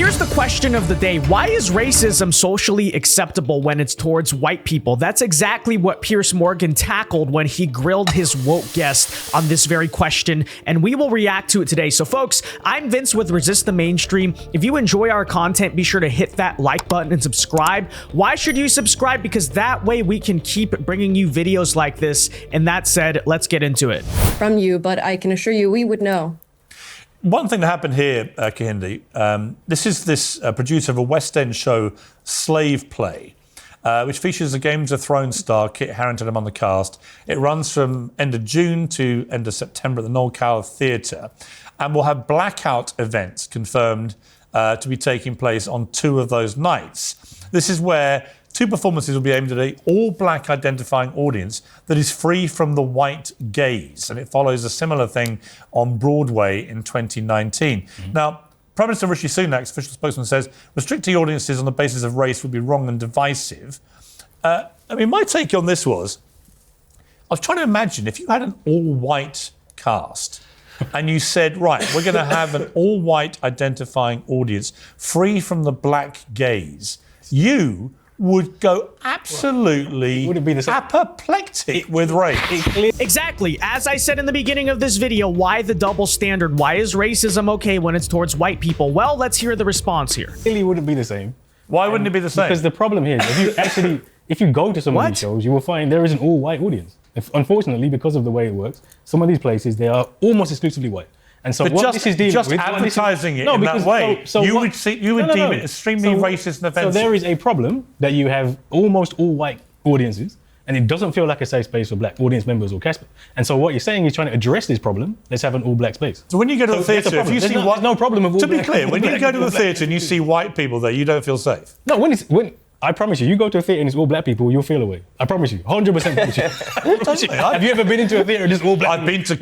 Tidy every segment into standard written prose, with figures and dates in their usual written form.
Here's the question of the day. Why is racism socially acceptable when it's towards white people? That's exactly what Piers Morgan tackled when he grilled his woke guest on this very question, and we will react to it today. So folks, I'm Vince with Resist the Mainstream. If you enjoy our content, be sure to hit that like button and subscribe. Why should you subscribe? Because that way we can keep bringing you videos like this. And that said, let's get into it. From you, but I can assure you we would know. One thing that happened here, Kahindi, this is producer of a West End show, Slave Play, which features a Games of Thrones star, Kit Harington, among the cast. It runs from end of June to end of September at the Noel Coward Theatre, and will have blackout events confirmed to be taking place on 2 of those nights. This is where 2 performances will be aimed at an all-black identifying audience that is free from the white gaze, and it follows a similar thing on Broadway in 2019. Now, Prime Minister Rishi Sunak's official spokesman says restricting audiences on the basis of race would be wrong and divisive. My take on this was, I was trying to imagine if you had an all-white cast and you said, right, we're going to have an all-white identifying audience free from the black gaze, you would go absolutely apoplectic with race. Exactly. As I said in the beginning of this video, why the double standard? Why is racism okay when it's towards white people? Well, let's hear the response here. It really wouldn't be the same. Why wouldn't it be the same? Because the problem here is if you go to some of these shows, you will find there is an all-white audience. Unfortunately, because of the way it works, some of these places, they are almost exclusively white. And so what this is dealing with... Just advertising it in that way, you would deem it extremely racist and offensive. So there is a problem that you have almost all white audiences, and it doesn't feel like a safe space for black audience members or Casper. And so what you're saying is trying to address this problem, let's have an all-black space. So when you go to the theatre, if you see white... There's no problem of all black. To be clear, when you go to the theatre and you see white people there, you don't feel safe? No, when I promise you go to a theatre and it's all black people, you'll feel away. I promise you, 100% promise you. Have you ever been into a theatre and it's all black people?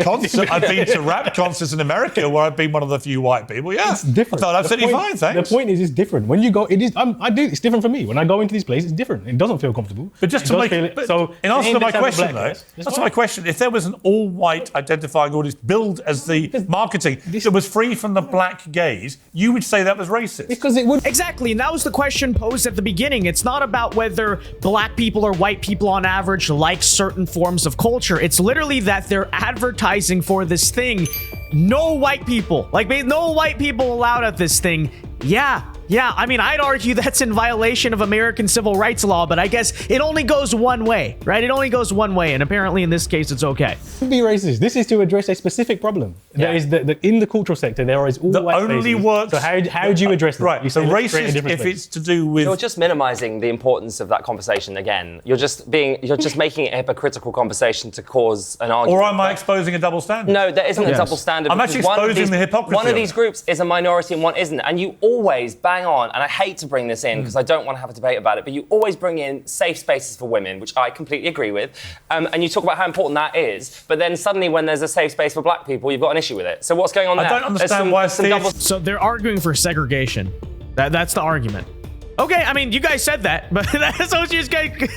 I've been to rap concerts in America where I've been one of the few white people, yeah. It's different. I thought absolutely fine, thanks. The point is, it's different. When you go, it's different for me. When I go into these places, it's different. It doesn't feel comfortable. But just to make it, so in answer to my question though, that's my question. If there was an all-white identifying audience billed as the marketing that was free from the black gaze, you would say that was racist. Because it would. Exactly, and that was the question posed at the beginning. It's not about whether black people or white people on average like certain forms of culture. It's literally that they're advertising for this thing. No white people, no white people allowed at this thing. Yeah, I mean, I'd argue that's in violation of American civil rights law, but I guess it only goes one way, right? It only goes one way, and apparently in this case, it's okay. Be racist. This is to address a specific problem. Yeah. There is in the cultural sector, there is all white spaces. So how do you address that? Right, so racist if it's to do with... You're just minimising the importance of that conversation again. You're just making it a hypocritical conversation to cause an argument. Or am I exposing a double standard? No, there isn't a double standard. I'm actually exposing the hypocrisy. One of these groups is a minority and one isn't, and you always bang on, and I hate to bring this in because I don't want to have a debate about it, but you always bring in safe spaces for women, which I completely agree with, and you talk about how important that is, but then suddenly when there's a safe space for black people, you've got an issue with it. So what's going on there? I don't understand why So they're arguing for segregation. That's the argument. Okay, I mean, you guys said that, but that's what you guys...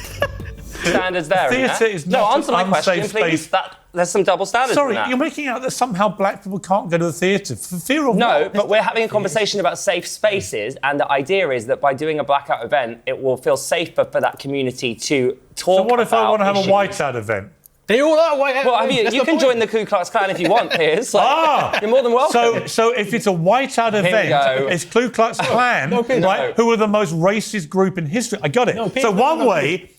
standards there. Theatre is not answer my question, please. There's some double standards. Sorry, in that. you're making out that somehow black people can't go to the theatre for fear of No, what? but we're having a conversation about safe spaces, and the idea is that by doing a blackout event, it will feel safer for that community to talk about. So what if I want to have issues. a whiteout event? They all are white. Well, you can join the Ku Klux Klan if you want, Piers. You're more than welcome. So if it's a whiteout event, it's Ku Klux Klan, right? Who are the most racist group in history? I got it. So one way,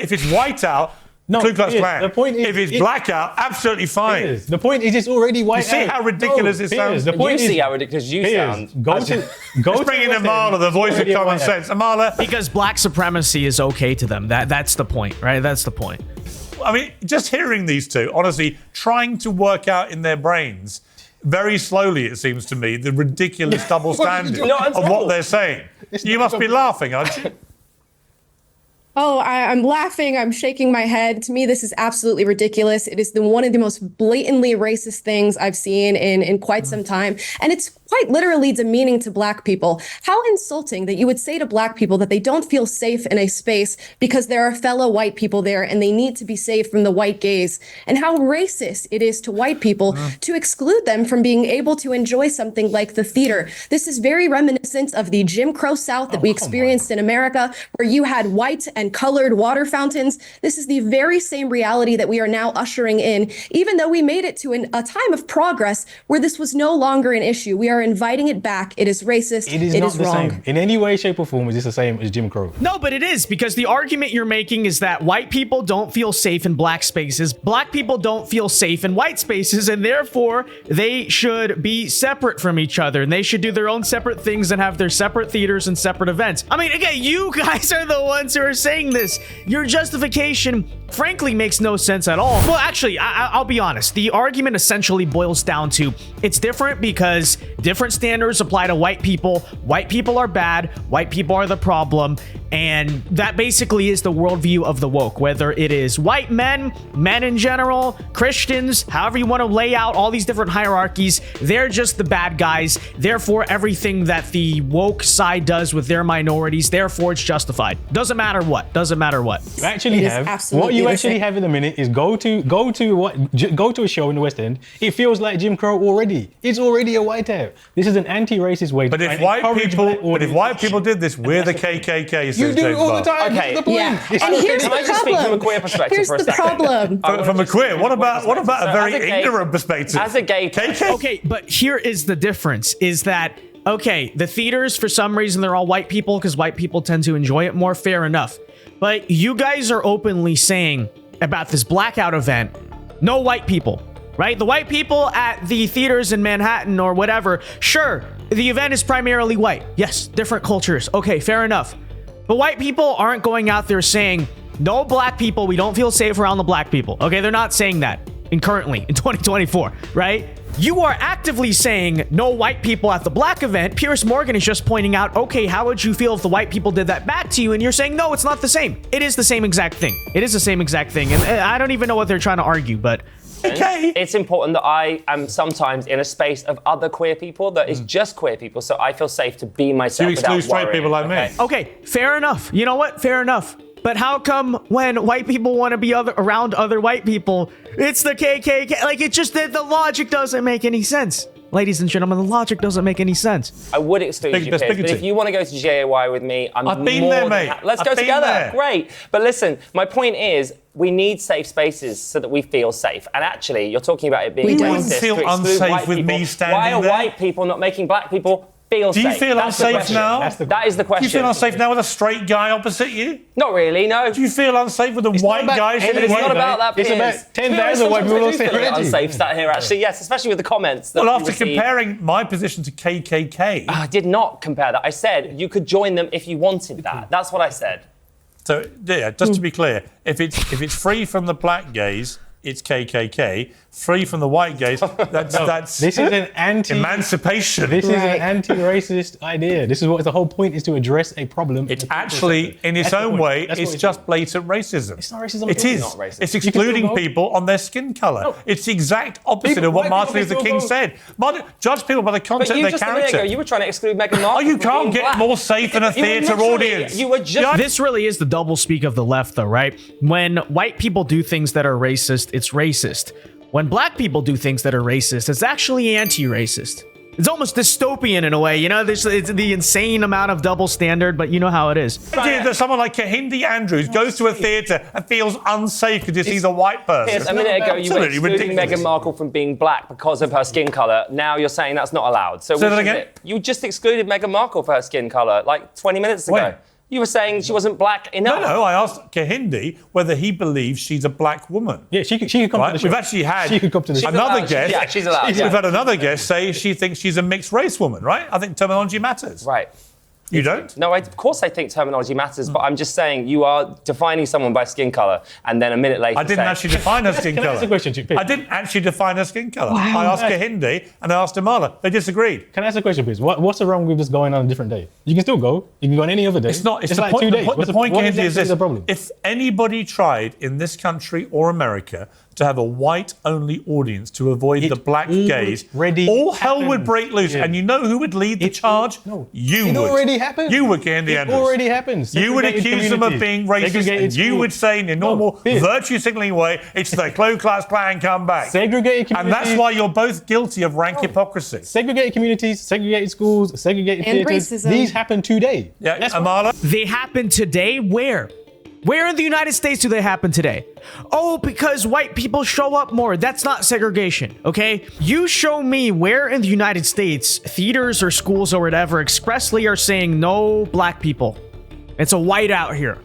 if it's whiteout, Ku Klux Klan. The point is, if it's blackout, absolutely fine. The point is, it's already white. You see how ridiculous it sounds? You see how ridiculous you sound. Let's bring in Amala, the voice of common sense. Amala. Because black supremacy is okay to them. That's the point, right? That's the point. I mean, just hearing these two, honestly, trying to work out in their brains, very slowly, it seems to me, the ridiculous double standard of what they're saying. You must be laughing, aren't you? Oh, I'm laughing. I'm shaking my head. To me, this is absolutely ridiculous. It is one of the most blatantly racist things I've seen in quite some time. And it's quite literally demeaning to Black people. How insulting that you would say to Black people that they don't feel safe in a space because there are fellow white people there and they need to be saved from the white gaze. And how racist it is to white people to exclude them from being able to enjoy something like the theater. This is very reminiscent of the Jim Crow South that we experienced in America, where you had white and colored water fountains. This is the very same reality that we are now ushering in, even though we made it to a time of progress where this was no longer an issue. We are inviting it back. It is racist. It is not the wrong. same. In any way, shape, or form, is this the same as Jim Crow? No, but it is, because the argument you're making is that white people don't feel safe in Black spaces, Black people don't feel safe in white spaces, and therefore they should be separate from each other, and they should do their own separate things and have their separate theaters and separate events. I mean, again, you guys are the ones who are saying this. Your justification, frankly, makes no sense at all. Well, actually, I'll be honest. The argument essentially boils down to it's different because different standards apply to white people. White people are bad. White people are the problem. And that basically is the worldview of the woke, whether it is white men, men in general, Christians, however you want to lay out all these different hierarchies, they're just the bad guys. Therefore, everything that the woke side does with their minorities, therefore it's justified. Doesn't matter what. Doesn't matter what. You actually have what you actually have in a minute is go to a show in the West End. It feels like Jim Crow already. It's already a whiteout. This is an anti-racist way. But if white people did this, we're the KKK. You do it all the time. Okay. Yeah. And here's Can I the just speak from a problem. queer perspective Here's for a the second? problem. From a queer, what about a very as a gay- ignorant perspective? As a gay KKK? Okay, but here is the difference, is that, okay, the theaters, for some reason, they're all white people because white people tend to enjoy it more, fair enough. But you guys are openly saying about this blackout event, no white people, right? The white people at the theaters in Manhattan or whatever, sure, the event is primarily white. Yes, different cultures. Okay, fair enough. But white people aren't going out there saying, no Black people, we don't feel safe around the Black people. Okay, they're not saying that currently in 2024, right? You are actively saying no white people at the Black event. Piers Morgan is just pointing out, okay, how would you feel if the white people did that back to you? And you're saying, no, it's not the same. It is the same exact thing. It is the same exact thing. And I don't even know what they're trying to argue, but... Okay. It's important that I am sometimes in a space of other queer people that is just queer people, so I feel safe to be myself. You exclude without straight worrying, people like okay? me. Okay, fair enough. You know what? Fair enough. But how come when white people want to be around other white people, it's the KKK? Like, it just, the logic doesn't make any sense. Ladies and gentlemen, the logic doesn't make any sense. I would exclude you, Piers, but if you want to go to GAY with me, I've been more there, than mate. Let's I've go been together. there. Great. But listen, my point is, we need safe spaces so that we feel safe. And actually, you're talking about it being We don't racist feel to exclude unsafe white with people. me standing Why are there. white people not making Black people feel Do safe? you feel That's the unsafe question. now? That is the question. Do you feel unsafe now with a straight guy opposite you? Not really, no. Do you feel unsafe with a white guy sitting It's waiting? not about that, It's Piers. about 10,000 white people Sometimes I do sitting feel around you. unsafe sat here, actually, yes, especially with the comments. That Well, we after receive. comparing my position to KKK, I did not compare that. I said you could join them if you wanted that. That's what I said. so yeah, just to be clear, if it's free from the black gays, it's KKK. Free from the white gays, that's This is an emancipation. This is Right. an anti-racist idea. This is what the whole point is, to address a problem. It's actually, in its own way, it's just blatant racism. It's not racism It at all. is. It's not racist. It's You can still excluding vote. people on their skin colour. No. It's the exact opposite People- of what white Martin people Luther can King still said. Judge people by the But content of you their just a minute character. ago, you were trying to exclude Meghan Markle. Oh, you from can't being get black. more safe in a You were theatre literally- audience. You were just. This really is the doublespeak of the left, though, right? When white people do things that are racist, it's racist. When Black people do things that are racist, it's actually anti-racist. It's almost dystopian in a way, you know? It's the insane amount of double standard, but you know how it is. The idea that someone like Kahindi Andrews goes to a theatre and feels unsafe because he sees a white person. Piers, a minute ago, you were Absolutely excluding ridiculous. Meghan Markle from being black because of her skin colour. Now you're saying that's not allowed. So Say that which is again? it? You just excluded Meghan Markle for her skin colour like 20 minutes ago. When? You were saying she wasn't black enough. No, I asked Kahindi whether he believes she's a black woman. Yeah, she could come Right? to the show. We've actually had She could come to the show. another allowed. guest. Yeah, she's allowed. Yeah. We've had another guest say she thinks she's a mixed race woman, right? I think terminology matters. Right. You don't? No, of course I think terminology matters, but I'm just saying you are defining someone by skin colour and then a minute later I didn't saying, actually define her skin Can I ask a colour. question to you, Piers? I didn't actually define her skin colour. I asked Kahindi and I asked Amala. They disagreed. Can I ask a question, please? What's wrong with just going on a different day? You can still go. You can go on any other day. It's not. It's just the like point. 2 days. The point what is this: the problem? if anybody tried in this country or America to have a white-only audience to avoid the black gaze, all hell would break loose. Yeah. And you know who would lead the charge? No. You it would. It already happened. You would, Candy Andrews. It already happens. You would accuse them of being racist, and you would say in a normal, virtue-signaling way, it's the Ku Klux Klan come back. Segregated communities. And that's why you're both guilty of rank hypocrisy. Segregated communities, segregated schools, segregated theatres. Racism. These happen today. Yeah, that's Amala? They happen today? Where? Where in the United States do they happen today? Oh, because white people show up more. That's not segregation, okay? You show me where in the United States theaters or schools or whatever expressly are saying no black people. It's a whiteout here.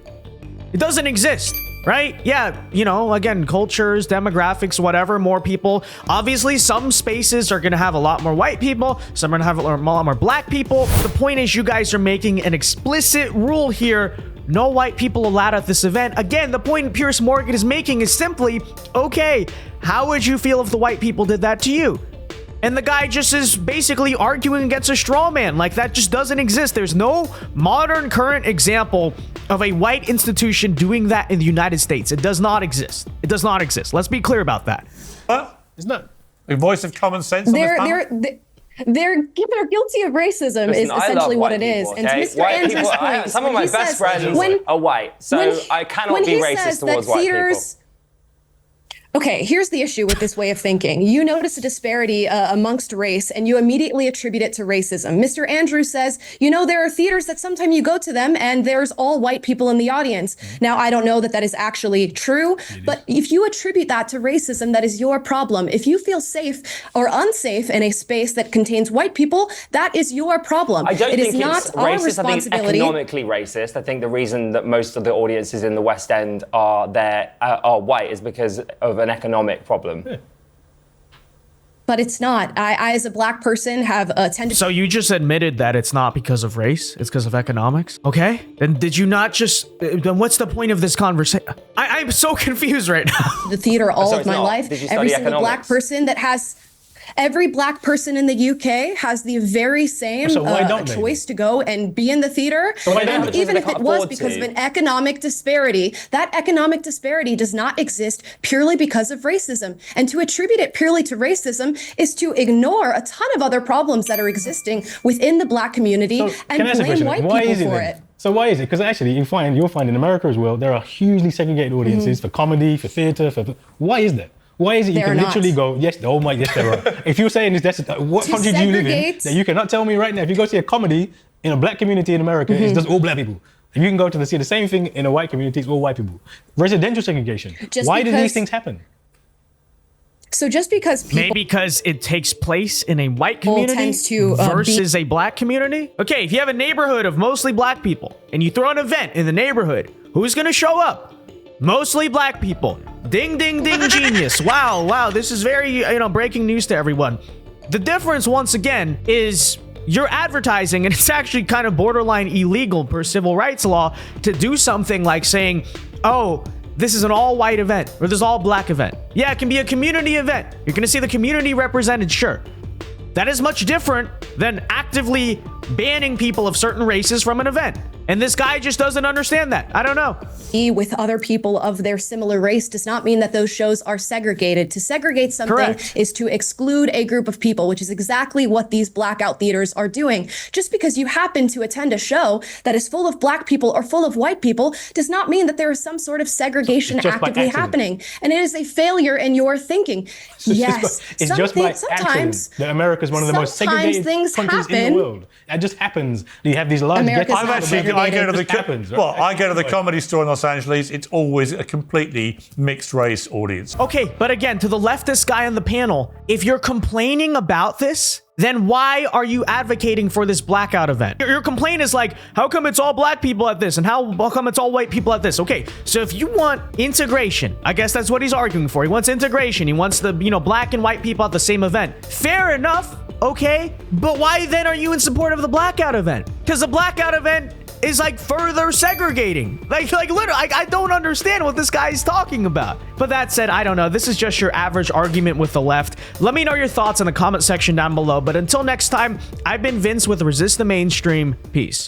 It doesn't exist, right? Yeah, you know, again, cultures, demographics, whatever, more people. Obviously, some spaces are going to have a lot more white people. Some are going to have a lot more black people. The point is you guys are making an explicit rule here. No white people allowed at this event. Again, the point Piers Morgan is making is simply, okay, how would you feel if the white people did that to you? And the guy just is basically arguing against a straw man. Like, that just doesn't exist. There's no modern current example of a white institution doing that in the United States. It does not exist. It does not exist. Let's be clear about that. What? Isn't that a voice of common sense? They're guilty of racism. Listen, is essentially what it is. Okay? And to Mr. White Andrews' people, point, some of my best friends are white, so I cannot be racist towards white people. Okay, here's the issue with this way of thinking. You notice a disparity amongst race and you immediately attribute it to racism. Mr. Andrews says, you know, there are theaters that sometimes you go to them and there's all white people in the audience. Now, I don't know that that is actually true, but if you attribute that to racism, that is your problem. If you feel safe or unsafe in a space that contains white people, that is your problem. I don't think it's not it's our racist. responsibility. I think it's economically racist. I think the reason that most of the audiences in the West End are white is because of an economic problem. But it's not. I as a black person, have tended. So you just admitted that it's not because of race, it's because of economics? Okay. Then did you not just, then what's the point of this conversation? I'm so confused right now. The theater all of my life. Every single black person that has. Every black person in the UK has the very same choice to go and be in the theater. And even if it was because of an economic disparity, that economic disparity does not exist purely because of racism. And to attribute it purely to racism is to ignore a ton of other problems that are existing within the black community and blame white people for it. So why is it? Because actually you'll find in America as well, there are hugely segregated audiences for comedy, for theatre, why is that? Why is it you can literally go, yes, oh my, yes, there are. If you're saying this, what country do you live in? That you cannot tell me right now, if you go see a comedy in a black community in America, it's just all black people. If you can go to see the same thing in a white community, it's all white people. Residential segregation. Why do these things happen? So just because people... Maybe because it takes place in a white community versus a black community? Okay, if you have a neighborhood of mostly black people and you throw an event in the neighborhood, who's going to show up? Mostly black people. Ding, ding, ding, genius. Wow. This is very, breaking news to everyone. The difference, once again, is you're advertising, and it's actually kind of borderline illegal per civil rights law to do something like saying, oh, this is an all-white event, or this is all-black event. Yeah, it can be a community event. You're going to see the community represented, sure. That is much different than actively banning people of certain races from an event. And this guy just doesn't understand that. I don't know. With other people of their similar race does not mean that those shows are segregated. To segregate something is to exclude a group of people, which is exactly what these blackout theaters are doing. Just because you happen to attend a show that is full of black people or full of white people does not mean that there is some sort of segregation actively happening. And it is a failure in your thinking. It's just by accident that America is one of the most segregated countries in the world. That just happens. You have these large ghettos. I go to the comedy store in Los Angeles. It's always a completely mixed race audience. Okay, but again, to the leftist guy on the panel, if you're complaining about this, then why are you advocating for this blackout event? Your complaint is like, how come it's all black people at this? And how come it's all white people at this? Okay, so if you want integration, I guess that's what he's arguing for. He wants integration. He wants the, black and white people at the same event. Fair enough. Okay, but why then are you in support of the blackout event? Because the blackout event is like further segregating. Like literally, I don't understand what this guy is talking about. But that said, I don't know. This is just your average argument with the left. Let me know your thoughts in the comment section down below. But until next time, I've been Vince with Resist the Mainstream. Peace.